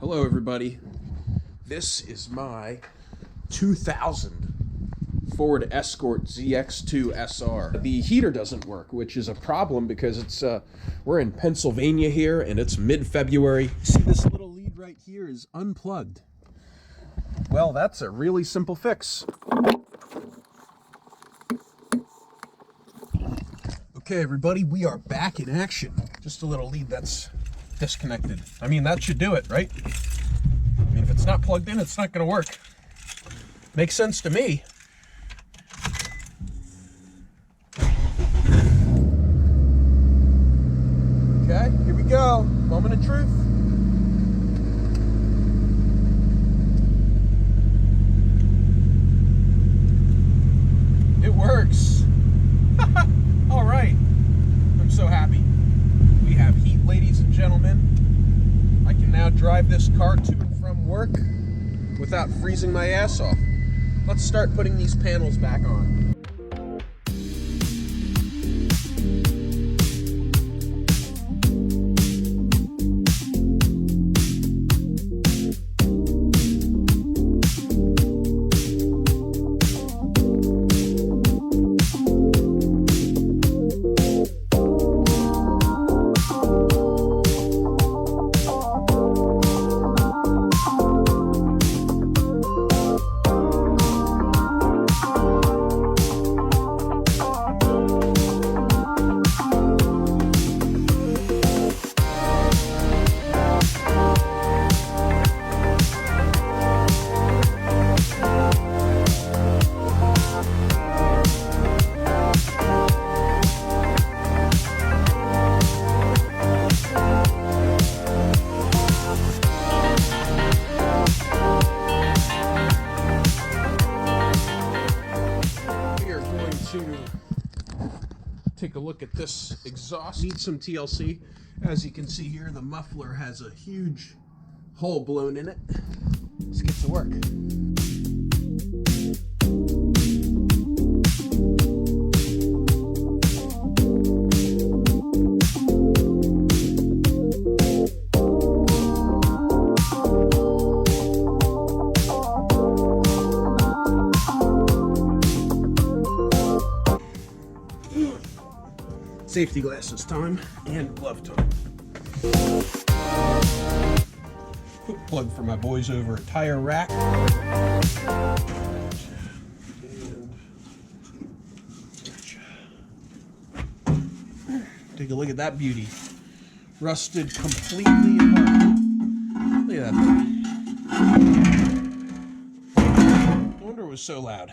Hello everybody, this is my 2000 Ford Escort ZX2 SR. The heater doesn't work, which is a problem because it's we're in Pennsylvania here and it's mid-February. See, this little lead right here is unplugged. Well, that's a really simple fix. Okay everybody, we are back in action. Just a little lead that's disconnected. I mean, that should do it, right? I mean, if it's not plugged in, it's not going to work. Makes sense to me. Okay, here we go. Moment of truth. It works. All right. I'm so happy. We have heat, ladies and gentlemen. I can now drive this car to and from work without freezing my ass off. Let's start putting these panels back on. To take a look at this exhaust. Needs some TLC. As you can see here, the muffler has a huge hole blown in it. Let's get to work. Safety glasses time and glove time. Quick plug for my boys over at Tire Rack. Take a look at that beauty. Rusted completely apart. Look at that thing. No wonder it was so loud.